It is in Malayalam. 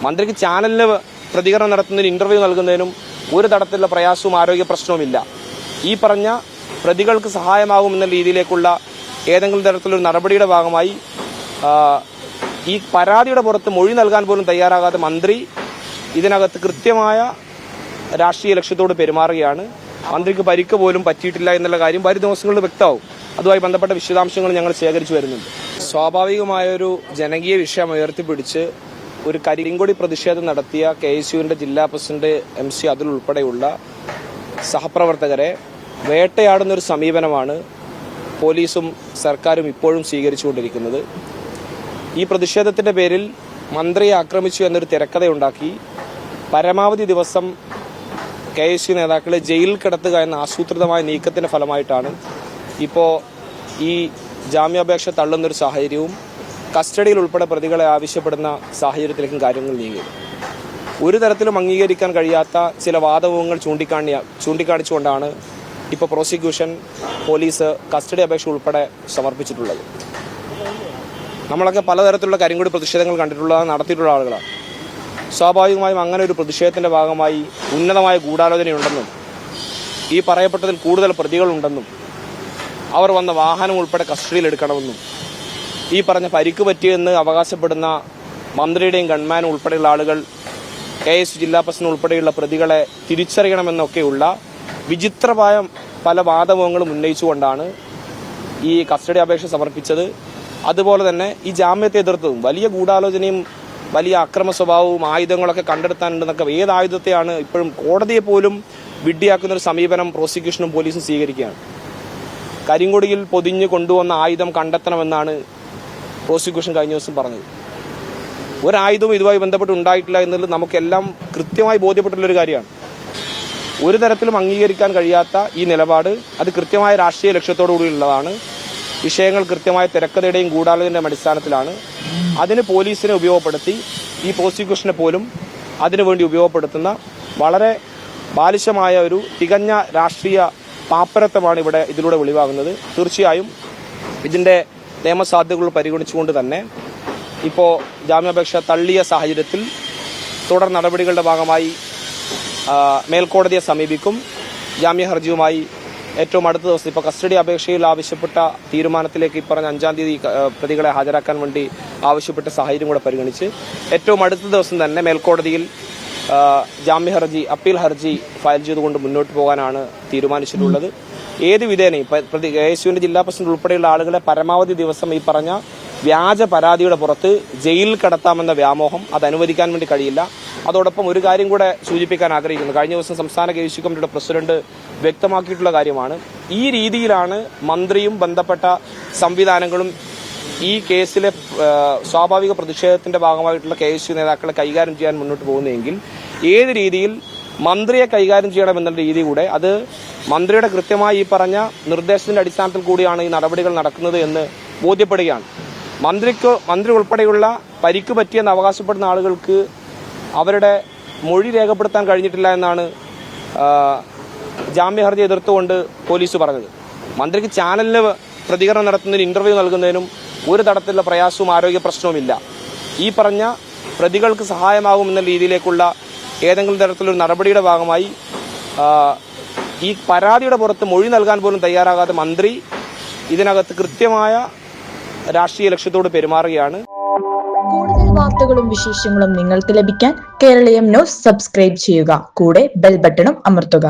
മന്ത്രിക്ക് ചാനലിന് പ്രതികരണം നടത്തുന്നതിന് ഇന്റർവ്യൂ നൽകുന്നതിനും ഒരു തരത്തിലുള്ള പ്രയാസവും ആരോഗ്യ പ്രശ്നവുമില്ല. ഈ പറഞ്ഞ പ്രതികൾക്ക് സഹായമാകുമെന്ന രീതിയിലേക്കുള്ള ഏതെങ്കിലും തരത്തിലൊരു നടപടിയുടെ ഭാഗമായി ഈ പരാതിയുടെ പുറത്ത് മൊഴി നൽകാൻ പോലും തയ്യാറാകാത്ത മന്ത്രി ഇതിനകത്ത് കൃത്യമായ രാഷ്ട്രീയ ലക്ഷ്യത്തോട് പെരുമാറുകയാണ്. മന്ത്രിക്ക് പരിക്ക് പോലും പറ്റിയിട്ടില്ല എന്നുള്ള കാര്യം വരും ദിവസങ്ങളിൽ വ്യക്തമാവും. അതുമായി ബന്ധപ്പെട്ട വിശദാംശങ്ങൾ ഞങ്ങൾ ശേഖരിച്ചു വരുന്നുണ്ട്. സ്വാഭാവികമായൊരു ജനകീയ വിഷയം ഉയർത്തിപ്പിടിച്ച് ഒരു കരിങ്കൊടി പ്രതിഷേധം നടത്തിയ KSUവിന്റെ ജില്ലാ പ്രസിഡന്റ് MC അതുൽ ഉൾപ്പെടെയുള്ള സഹപ്രവർത്തകരെ വേട്ടയാടുന്നൊരു സമീപനമാണ് പോലീസും സർക്കാരും ഇപ്പോഴും സ്വീകരിച്ചുകൊണ്ടിരിക്കുന്നത്. ഈ പ്രതിഷേധത്തിന്റെ പേരിൽ മന്ത്രിയെ ആക്രമിച്ചു എന്നൊരു തിരക്കഥയുണ്ടാക്കി പരമാവധി ദിവസം KSU നേതാക്കളെ ജയിലിൽ കിടത്തുക എന്ന ആസൂത്രിതമായ നീക്കത്തിന്റെ ഫലമായിട്ടാണ് ഇപ്പോൾ ഈ ജാമ്യാപേക്ഷ തള്ളുന്നൊരു സാഹചര്യവും കസ്റ്റഡിയിൽ ഉൾപ്പെടെ പ്രതികളെ ആവശ്യപ്പെടുന്ന സാഹചര്യത്തിലേക്കും കാര്യങ്ങൾ നീങ്ങിയത്. ഒരു തരത്തിലും അംഗീകരിക്കാൻ കഴിയാത്ത ചില വാദമുഖങ്ങൾ ചൂണ്ടിക്കാണിച്ചുകൊണ്ടാണ് ഇപ്പോൾ പ്രോസിക്യൂഷൻ പോലീസ് കസ്റ്റഡി അപേക്ഷ ഉൾപ്പെടെ സമർപ്പിച്ചിട്ടുള്ളത്. നമ്മളൊക്കെ പലതരത്തിലുള്ള കരിങ്കൊടി പ്രതിഷേധങ്ങൾ നടത്തിയിട്ടുള്ള ആളുകളാണ്. സ്വാഭാവികമായും അങ്ങനെ ഒരു പ്രതിഷേധത്തിന്റെ ഭാഗമായി ഉന്നതമായ ഗൂഢാലോചനയുണ്ടെന്നും ഈ പറയപ്പെട്ടതിൽ കൂടുതൽ പ്രതികളുണ്ടെന്നും അവർ വന്ന വാഹനം ഉൾപ്പെടെ കസ്റ്റഡിയിലെടുക്കണമെന്നും ഈ പറഞ്ഞ പരിക്ക് പറ്റിയെന്ന് അവകാശപ്പെടുന്ന മന്ത്രിയുടെയും ഗൺമാനും ഉൾപ്പെടെയുള്ള ആളുകൾ KSU ജില്ലാ പ്രസിഡന്റ് ഉൾപ്പെടെയുള്ള പ്രതികളെ തിരിച്ചറിയണമെന്നൊക്കെയുള്ള വിചിത്രമായ പല വാദമുഖങ്ങളും ഉന്നയിച്ചുകൊണ്ടാണ് ഈ കസ്റ്റഡി അപേക്ഷ സമർപ്പിച്ചത്. അതുപോലെ തന്നെ ഈ ജാമ്യത്തെ എതിർത്തതും വലിയ ഗൂഢാലോചനയും വലിയ അക്രമ സ്വഭാവവും ആയുധങ്ങളൊക്കെ കണ്ടെടുത്താനുണ്ടെന്നൊക്കെ ഏത് ആയുധത്തെയാണ് ഇപ്പോഴും കോടതിയെ പോലും വിഡ്ഢിയാക്കുന്ന ഒരു സമീപനം പ്രോസിക്യൂഷനും പോലീസും സ്വീകരിക്കുകയാണ്. കരിങ്കൊടിയിൽ പൊതിഞ്ഞു കൊണ്ടുവന്ന ആയുധം കണ്ടെത്തണമെന്നാണ് പ്രോസിക്യൂഷൻ കഴിഞ്ഞ ദിവസം പറഞ്ഞത്. ഒരായുധവും ഇതുമായി ബന്ധപ്പെട്ട് ഉണ്ടായിട്ടില്ല എന്നുള്ളത് നമുക്കെല്ലാം കൃത്യമായി ബോധ്യപ്പെട്ടുള്ളൊരു കാര്യമാണ്. ഒരു തരത്തിലും അംഗീകരിക്കാൻ കഴിയാത്ത ഈ നിലപാട് അത് കൃത്യമായ രാഷ്ട്രീയ ലക്ഷ്യത്തോടുകൂടിയുള്ളതാണ്. വിഷയങ്ങൾ കൃത്യമായ തിരക്കഥയുടെയും ഗൂഢാലോചനയുടെ അടിസ്ഥാനത്തിലാണ്. അതിന് പോലീസിനെ ഉപയോഗപ്പെടുത്തി ഈ പ്രോസിക്യൂഷനെ പോലും അതിനുവേണ്ടി ഉപയോഗപ്പെടുത്തുന്ന വളരെ ബാലിശമായ ഒരു തികഞ്ഞ രാഷ്ട്രീയ പാപ്പരത്വമാണ് ഇതിലൂടെ വെളിവാകുന്നത്. തീർച്ചയായും ഇതിന്റെ നിയമസാധ്യതകൾ പരിഗണിച്ചുകൊണ്ട് തന്നെ ഇപ്പോൾ ജാമ്യാപേക്ഷ തള്ളിയ സാഹചര്യത്തിൽ തുടർ നടപടികളുടെ ഭാഗമായി മേൽക്കോടതിയെ സമീപിക്കും. ജാമ്യ ഹർജിയുമായി ഏറ്റവും അടുത്ത ദിവസം ഇപ്പോൾ കസ്റ്റഡി അപേക്ഷയിൽ ആവശ്യപ്പെട്ട തീരുമാനത്തിലേക്ക് ഈ പറഞ്ഞ 5-ാം തീയതി പ്രതികളെ ഹാജരാക്കാൻ വേണ്ടി ആവശ്യപ്പെട്ട സാഹചര്യം കൂടെ പരിഗണിച്ച് ഏറ്റവും അടുത്ത ദിവസം തന്നെ മേൽക്കോടതിയിൽ ജാമ്യ ഹർജി അപ്പീൽ ഹർജി ഫയൽ ചെയ്തുകൊണ്ട് മുന്നോട്ട് പോകാനാണ് തീരുമാനിച്ചിട്ടുള്ളത്. ഏത് വിധേനയും KSUവിന്റെ ജില്ലാ പ്രസിഡന്റ് ഉൾപ്പെടെയുള്ള ആളുകളെ പരമാവധി ദിവസം ഈ പറഞ്ഞ വ്യാജ പരാതിയുടെ പുറത്ത് ജയിലിൽ കടത്താമെന്ന വ്യാമോഹം അത് അനുവദിക്കാൻ വേണ്ടി കഴിയില്ല. അതോടൊപ്പം ഒരു കാര്യം കൂടെ സൂചിപ്പിക്കാൻ ആഗ്രഹിക്കുന്നു. കഴിഞ്ഞ ദിവസം സംസ്ഥാന KSU കമ്മിറ്റിയുടെ പ്രസിഡന്റ് വ്യക്തമാക്കിയിട്ടുള്ള കാര്യമാണ്. ഈ രീതിയിലാണ് മന്ത്രിയും ബന്ധപ്പെട്ട സംവിധാനങ്ങളും ഈ കേസിലെ സ്വാഭാവിക പ്രതിഷേധത്തിന്റെ ഭാഗമായിട്ടുള്ള KSU നേതാക്കളെ കൈകാര്യം ചെയ്യാൻ മുന്നോട്ട് പോകുന്നതെങ്കിൽ ഏത് രീതിയിൽ മന്ത്രിയെ കൈകാര്യം ചെയ്യണമെന്നുള്ള രീതി കൂടെ അത് മന്ത്രിയുടെ കൃത്യമായി ഈ പറഞ്ഞ നിർദ്ദേശത്തിന്റെ അടിസ്ഥാനത്തിൽ കൂടിയാണ് ഈ നടപടികൾ നടക്കുന്നത് എന്ന് ബോധ്യപ്പെടുകയാണ്. മന്ത്രി ഉൾപ്പെടെയുള്ള പരിക്ക് പറ്റിയെന്ന് അവകാശപ്പെടുന്ന ആളുകൾക്ക് അവരുടെ മൊഴി രേഖപ്പെടുത്താൻ കഴിഞ്ഞിട്ടില്ല എന്നാണ് ജാമ്യ ഹർജി എതിർത്തുകൊണ്ട് പോലീസ് പറഞ്ഞത്. മന്ത്രിക്ക് ചാനലിന് പ്രതികരണം നടത്തുന്നതിന് ഇന്റർവ്യൂ നൽകുന്നതിനും ഒരു തരത്തിലുള്ള പ്രയാസവും ആരോഗ്യ പ്രശ്നവുമില്ല. ഈ പറഞ്ഞ പ്രതികൾക്ക് സഹായമാകുമെന്ന രീതിയിലേക്കുള്ള ഏതെങ്കിലും തരത്തിലൊരു നടപടിയുടെ ഭാഗമായി ഈ പരാതിയുടെ പുറത്ത് മൊഴി നൽകാൻ പോലും തയ്യാറാകാത്ത മന്ത്രി ഇതിനകത്ത് കൃത്യമായ രാഷ്ട്രീയ ലക്ഷ്യത്തോട് പെരുമാറുകയാണ്. കൂടുതൽ വാർത്തകളും വിശേഷങ്ങളും നിങ്ങൾക്ക് ലഭിക്കാൻ കേരളീയം ന്യൂസ് സബ്സ്ക്രൈബ് ചെയ്യുക. കൂടെ ബെൽ ബട്ടണും അമർത്തുക.